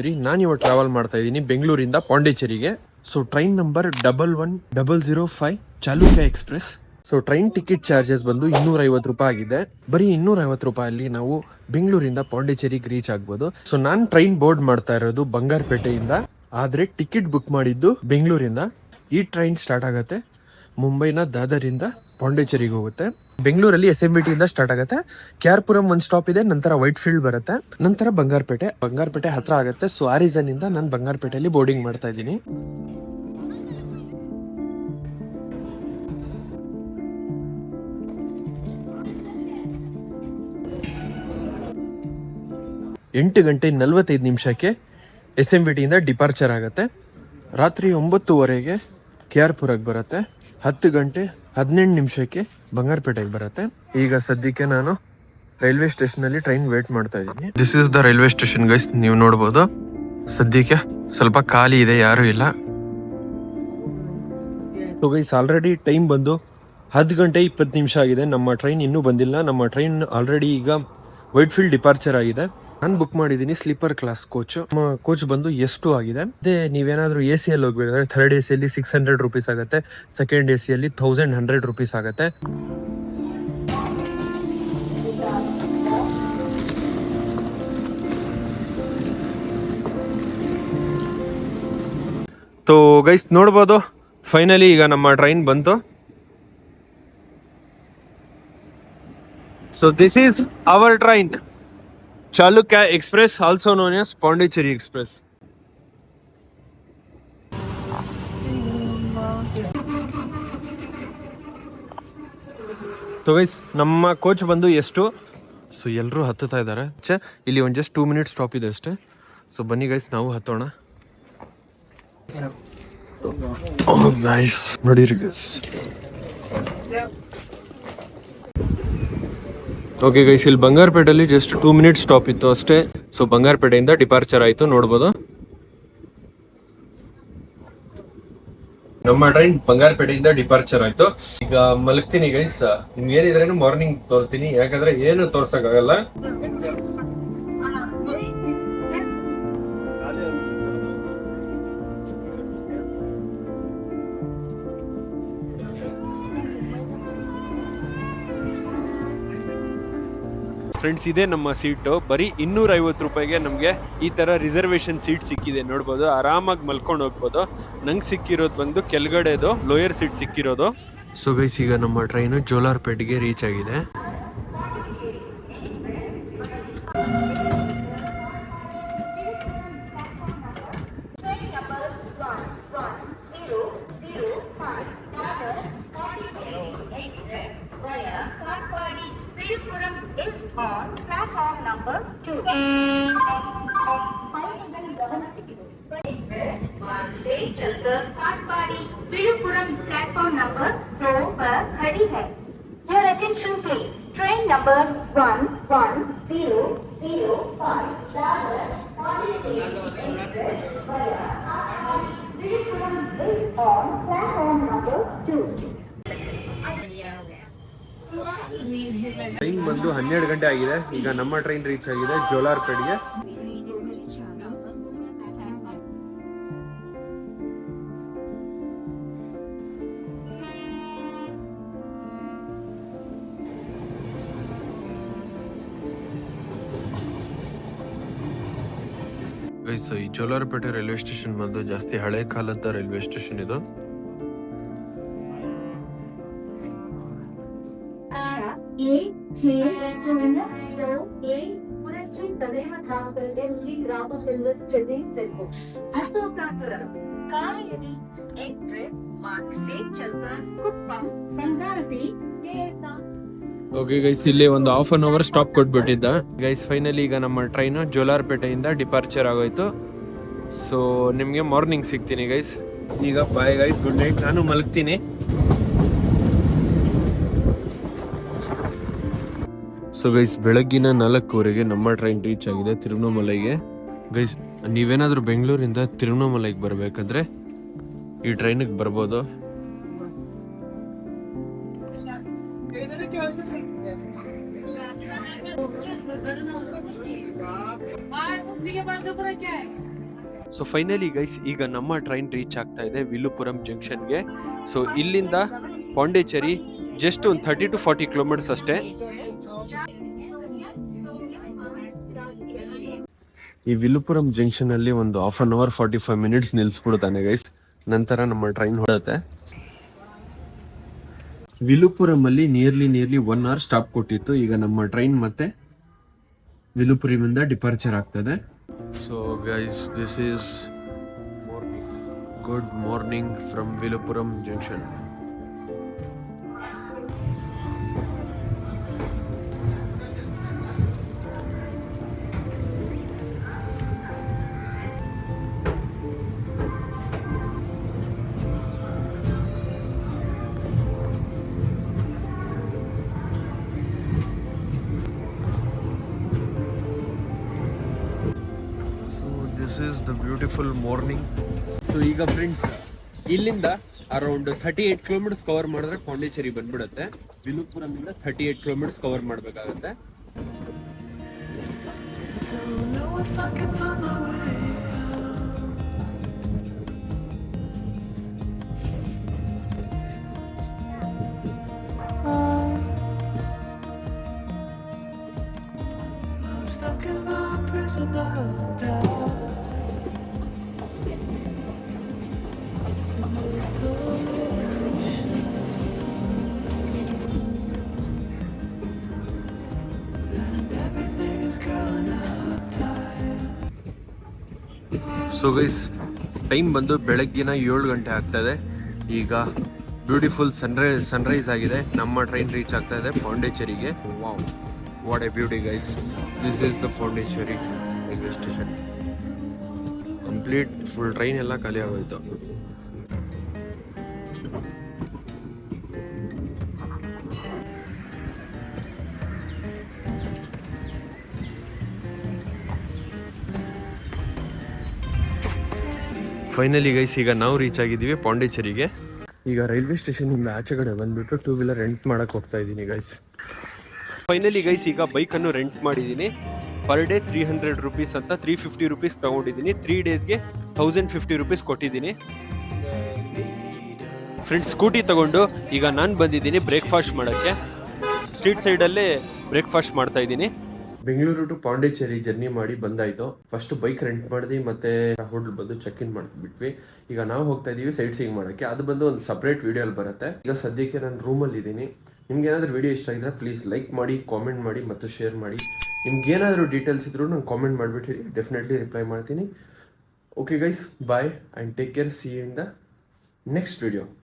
ಸರಿ, ನಾನು ಇವಾಗ ಟ್ರಾವೆಲ್ ಮಾಡ್ತಾ ಇದ್ದೀನಿ ಬೆಂಗಳೂರಿಂದ ಪಾಂಡಿಚೇರಿಗೆ. So train number 11005 Chalukya express. So train ticket charges ಬಂದು 250 ರೂಪಾಯಿ ಆಗಿದೆ. ಬರೀ 250 ರೂಪಾಯಲ್ಲಿ ನಾವು ಬೆಂಗಳೂರಿಂದ ಪಾಂಡಿಚೇರಿಗೆ ರೀಚ್ ಆಗ್ಬೋದು. ಸೊ ನಾನು ಟ್ರೈನ್ ಬೋರ್ಡ್ ಮಾಡ್ತಾ ಇರೋದು ಬಂಗಾರಪೇಟೆಯಿಂದ, ಆದ್ರೆ ಟಿಕೆಟ್ ಬುಕ್ ಮಾಡಿದ್ದು ಬೆಂಗಳೂರಿಂದ. ಈ ಟ್ರೈನ್ ಸ್ಟಾರ್ಟ್ ಆಗುತ್ತೆ ಮುಂಬೈನ ದಾದರಿಂದ ಪಾಂಡಿಚೇರಿಗೆ ಹೋಗುತ್ತೆ. ಬೆಂಗಳೂರಲ್ಲಿ SMBT ಇಂದ ಸ್ಟಾರ್ಟ್ ಆಗುತ್ತೆ. KR ಪುರಂ ಒಂದು ಸ್ಟಾಪ್ ಇದೆ, ನಂತರ ವೈಟ್ ಫೀಲ್ಡ್ ಬರುತ್ತೆ, ನಂತರ ಬಂಗಾರಪೇಟೆ ಹತ್ರ ಆಗುತ್ತೆ. ಸೊ ಆ ರೀಸನ್ ಇಂದ ನಾನು ಬಂಗಾರಪೇಟೆಯಲ್ಲಿ ಬೋರ್ಡಿಂಗ್ ಮಾಡ್ತಾ ಇದ್ದೀನಿ. ಎಂಟು ಗಂಟೆ 45 ನಿಮಿಷಕ್ಕೆ SMBT ಇಂದ ಡಿಪಾರ್ಚರ್ ಆಗುತ್ತೆ. ರಾತ್ರಿ 9:30ಗೆ KR ಪುರಕ್ಕೆ ಬರುತ್ತೆ. 10 ಗಂಟೆ 18 ನಿಮಿಷಕ್ಕೆ ಬಂಗಾರಪೇಟೆಗೆ ಬರುತ್ತೆ. ಈಗ ಸದ್ಯಕ್ಕೆ ನಾನು ರೈಲ್ವೆ ಸ್ಟೇಷನ್ ಅಲ್ಲಿ ಟ್ರೈನ್ ವೇಟ್ ಮಾಡ್ತಾ ಇದ್ದೀನಿ. This is the railway station guys, ನೀವು ನೋಡ್ಬೋದು. ಸದ್ಯಕ್ಕೆ ಸ್ವಲ್ಪ ಖಾಲಿ ಇದೆ, ಯಾರು ಇಲ್ಲ. ಸೊ ಗೈಸ್, ಆಲ್ರೆಡಿ ಟೈಮ್ ಬಂದು 10 ಗಂಟೆ 20 ನಿಮಿಷ ಆಗಿದೆ. ನಮ್ಮ ಟ್ರೈನ್ ಇನ್ನೂ ಬಂದಿಲ್ಲ. ನಮ್ಮ ಟ್ರೈನ್ ಆಲ್ರೆಡಿ ಈಗ ವೈಟ್ ಫೀಲ್ಡ್ ಡಿಪಾರ್ಚರ್ ಆಗಿದೆ. ನಾನು ಬುಕ್ ಮಾಡಿದ್ದೀನಿ ಸ್ಲೀಪರ್ ಕ್ಲಾಸ್ ಕೋಚ್. ನಮ್ಮ ಕೋಚ್ ಬಂದು ಎಷ್ಟು ಆಗಿದೆ. ಅದೇ ನೀವೇನಾದ್ರೂ AC ಅಲ್ಲಿ ಹೋಗ್ಬೇಕಾದ್ರೆ ಥರ್ಡ್ AC ಅಲ್ಲಿ 600 ರೂಪೀಸ್ ಆಗುತ್ತೆ, ಸೆಕೆಂಡ್ AC ಅಲ್ಲಿ 1100 ರೂಪೀಸ್ ಆಗುತ್ತೆ. ಸೊ ಗೈಸ್ ನೋಡ್ಬೋದು, ಫೈನಲಿ ಈಗ ನಮ್ಮ ಟ್ರೈನ್ ಬಂತು. So this is our train, Chalukya express, also known as Pondicherry express. So guys, ನಮ್ಮ ಕೋಚ್ ಬಂದು ಎಷ್ಟು. ಸೊ ಎಲ್ಲರೂ ಹತ್ತುತ್ತಾ ಇದ್ದಾರೆ. ಇಲ್ಲಿ ಒಂದು ಜಸ್ಟ್ 2 ಮಿನಿಟ್ಸ್ ಸ್ಟಾಪ್ ಇದೆ ಅಷ್ಟೇ. ಸೊ ಬನ್ನಿ ಗೈಸ್, ನಾವು ಹತ್ತೋಣ. ನೋಡಿರಿ ಗೈಸ್. ಓಕೆ ಗೈಸ್, ಇಲ್ಲಿ ಬಂಗಾರಪೇಟೆಯಲ್ಲಿ ಜಸ್ಟ್ 2 ಮಿನಿಟ್ಸ್ ಸ್ಟಾಪ್ ಇತ್ತು ಅಷ್ಟೇ. ಸೊ ಬಂಗಾರಪೇಟೆಯಿಂದ ಡಿಪಾರ್ಚರ್ ಆಯಿತು, ನೋಡ್ಬೋದು. ನಮ್ಮ ಟ್ರೈನ್ ಬಂಗಾರಪೇಟೆಯಿಂದ ಡಿಪಾರ್ಚರ್ ಆಯಿತು. ಈಗ ಮಲಗ್ತೀನಿ ಗೈಸ್. ನಿಮ್ಗೆ ಏನಿದ್ರೇನು ಮಾರ್ನಿಂಗ್ ತೋರಿಸ್ತೀನಿ, ಯಾಕಂದ್ರೆ ಏನು ತೋರ್ಸಕ್ಕಾಗಲ್ಲ. ಫ್ರೆಂಡ್ಸ್, ಇದೇ ನಮ್ಮ ಸೀಟು. ಬರೀ 250 ರೂಪಾಯಿಗೆ ನಮಗೆ ಈ ಥರ ರಿಸರ್ವೇಷನ್ ಸೀಟ್ ಸಿಕ್ಕಿದೆ, ನೋಡ್ಬೋದು. ಆರಾಮಾಗಿ ಮಲ್ಕೊಂಡು ಹೋಗ್ಬೋದು. ನಂಗೆ ಸಿಕ್ಕಿರೋದು ಬಂದು ಕೆಳಗಡೆದು ಲೋಯರ್ ಸೀಟ್ ಸಿಕ್ಕಿರೋದು. ಸೊ ಗೈಸ್, ಈಗ ನಮ್ಮ ಟ್ರೈನು ಜೋಲಾರ್ಪೇಟ್ಗೆ ರೀಚ್ ಆಗಿದೆ. चलकर काटपाड़ी विलुपुरम प्लेटफॉर्म नंबर 2 पर खड़ी है. Your attention please. Train number 11005 Vilupuram is on platform number 2. Train ಬಂದು 12 ಗಂಟೆ ಆಗಿದೆ. ಈಗ ನಮ್ಮ ಟ್ರೈನ್ ರೀಚ್ ಆಗಿದೆ ಜೋಲಾರ್ಪೇಟ್ಗೆ. ಈ ಜೋಲಾರ್ಪೇಟೆ ರೈಲ್ವೆ ಸ್ಟೇಷನ್ ಬಂದು ಜಾಸ್ತಿ ಹಳೆ ಕಾಲದ ರೈಲ್ವೆ ಸ್ಟೇಷನ್ ಇದು. ಓಕೆ ಗೈಸ್, ಇಲ್ಲಿ ಒಂದು ಹಾಫ್ ಅನ್ ಅವರ್ ಸ್ಟಾಪ್ ಕೊಟ್ಬಿಟ್ಟಿದ್ದ ಗೈಸ್. ಫೈನಲಿ ಈಗ ನಮ್ಮ ಟ್ರೈನು ಜೋಲಾರ್ಪೇಟೆಯಿಂದ ಡಿಪಾರ್ಚರ್ ಆಗೋಯ್ತು. ಸೊ ನಿಮಗೆ ಮಾರ್ನಿಂಗ್ ಸಿಗ್ತೀನಿ ಗೈಸ್. ಈಗ ಬಾಯ್ ಗೈಸ್, ಗುಡ್ ನೈಟ್. ನಾನು ಮಲಗ್ತೀನಿ. ಸೊ ಗೈಸ್, ಬೆಳಗ್ಗಿನ 4:00 ನಮ್ಮ ಟ್ರೈನ್ ರೀಚ್ ಆಗಿದೆ ತಿರುವಣ್ಣಾಮಲೈಗೆ. ಗೈಸ್, ನೀವೇನಾದರೂ ಬೆಂಗಳೂರಿಂದ ತಿರುವಣ್ಣಾಮಲೈಗೆ ಬರಬೇಕಾದ್ರೆ ಈ ಟ್ರೈನಿಗೆ ಬರ್ಬೋದು. ಸೊ ಫೈನಲಿ ಗೈಸ್ ಈಗ ನಮ್ಮ ಟ್ರೈನ್ ರೀಚ್ ಆಗ್ತಾ ಇದೆ ವಿಲುಪುರಂ ಜಂಕ್ಷನ್ಗೆ. ಸೊ ಇಲ್ಲಿಂದ ಪಾಂಡಿಚೇರಿ ಜಸ್ಟ್ ಒಂದು 30 to 40 ಕಿಲೋಮೀಟರ್ಸ್ ಅಷ್ಟೇ. ಈ ವಿಲುಪುರಂ ಜಂಕ್ಷನ್ ಅಲ್ಲಿ ಒಂದು 1/2 hour 45 minutes ನಿಲ್ಸ್ಬಿಡ್ತಾನೆ ಗೈಸ್. ನಂತರ ನಮ್ಮ ಟ್ರೈನ್ ಹೊರಡುತ್ತೆ. ವಿಲುಪುರಂ ಅಲ್ಲಿ ನಿಯರ್ಲಿ 1 hour ಸ್ಟಾಪ್ ಕೊಟ್ಟಿತ್ತು. ಈಗ ನಮ್ಮ ಟ್ರೈನ್ ಮತ್ತೆ ವಿಲುಪುರಮಿಂದ ಡಿಪಾರ್ಚರ್ ಆಗ್ತದೆ. So guys this is good morning from Villupuram junction. This is the beautiful morning. So ಈಗ ಫ್ರೆಂಡ್ಸ್ ಇಲ್ಲಿಂದ ಅರೌಂಡ್ 38 ಕಿಲೋಮೀಟರ್ಸ್ ಕವರ್ ಮಾಡಿದ್ರೆ ಪಾಂಡಿಚೇರಿ ಬಂದ್ಬಿಡುತ್ತೆ. ವಿಲುಪುರಮಿಂದ 38 ಕಿಲೋಮೀಟರ್ಸ್ ಕವರ್ ಮಾಡಬೇಕಾಗುತ್ತೆ. ಸೊ ಗೈಸ್ ಟೈಮ್ ಬಂದು ಬೆಳಗ್ಗಿನ 7 ಗಂಟೆ ಆಗ್ತಾಯಿದೆ. ಈಗ ಬ್ಯೂಟಿಫುಲ್ ಸನ್ರೈಸ್ ಆಗಿದೆ. ನಮ್ಮ ಟ್ರೈನ್ ರೀಚ್ ಆಗ್ತಾ ಇದೆ ಪಾಂಡಿಚೇರಿಗೆ. Wow, what a beauty guys. This is the Pondicherry railway station. Complete full train ಎಲ್ಲ ಖಾಲಿ ಆಗೋಯ್ತು. ಫೈನಲಿ ಗೈಸ್ ಈಗ ನಾವು ರೀಚ್ ಆಗಿದ್ದೀವಿ ಪಾಂಡಿಚೇರಿಗೆ. ಈಗ ರೈಲ್ವೆ ಸ್ಟೇಷನ್ ಇಂದ ಆಚೆ ಕಡೆ ಬಂದ್ಬಿಟ್ಟು 2 wheeler ರೆಂಟ್ ಮಾಡಕ್ ಹೋಗ್ತಾ ಇದ್ದೀನಿ ಗೈಸ್. ಫೈನಲಿ ಗೈಸ್ ಈಗ ಬೈಕನ್ನು ರೆಂಟ್ ಮಾಡಿದ್ದೀನಿ. ಪರ್ ಡೇ 300 rupees ಅಂತ 350 rupees ತಗೊಂಡಿದ್ದೀನಿ. 3 daysಗೆ 1050 rupees ಕೊಟ್ಟಿದ್ದೀನಿ. ಫ್ರೆಂಡ್ಸ್ ಸ್ಕೂಟಿ ತಗೊಂಡು ಈಗ ನಾನು ಬಂದಿದ್ದೀನಿ ಬ್ರೇಕ್ಫಾಸ್ಟ್ ಮಾಡೋಕ್ಕೆ. ಸ್ಟ್ರೀಟ್ ಸೈಡಲ್ಲೇ ಬ್ರೇಕ್ಫಾಸ್ಟ್ ಮಾಡ್ತಾ ಇದ್ದೀನಿ. ಬೆಂಗಳೂರು ಟು ಪಾಂಡಿಚೇರಿ ಜರ್ನಿ ಮಾಡಿ ಬಂದಾಯ್ತು. ಫಸ್ಟ್ ಬೈಕ್ ರೆಂಟ್ ಮಾಡಿದ್ವಿ, ಮತ್ತೆ ಹೋಟೆಲ್ ಬಂದು ಚೆಕ್ ಇನ್ ಮಾಡಿಬಿಟ್ವಿ. ಈಗ ನಾವು ಹೋಗ್ತಾ ಇದೀವಿ ಸೈಟ್ ಸೀಯಿಂಗ್ ಮಾಡೋಕ್ಕೆ. ಅದು ಬಂದು ಒಂದು ಸಪ್ರೇಟ್ ವಿಡಿಯೋ ಅಲ್ಲಿ ಬರುತ್ತೆ. ಈಗ ಸದ್ಯಕ್ಕೆ ನಾನು ರೂಮಲ್ಲಿ ಇದ್ದೀನಿ. ನಿಮ್ಗೆ ಏನಾದರೂ ವಿಡಿಯೋ ಇಷ್ಟ ಆಗಿದ್ರೆ ಪ್ಲೀಸ್ ಲೈಕ್ ಮಾಡಿ, ಕಾಮೆಂಟ್ ಮಾಡಿ ಮತ್ತು ಶೇರ್ ಮಾಡಿ. ನಿಮ್ಗೆ ಏನಾದರೂ ಡೀಟೇಲ್ಸ್ ಇದ್ರೂ ನಂಗೆ ಕಾಮೆಂಟ್ ಮಾಡಿಬಿಟ್ಟು ಡೆಫಿನೆಟ್ಲಿ ರಿಪ್ಲೈ ಮಾಡ್ತೀನಿ. Okay guys, bye and take care. See you in the next video.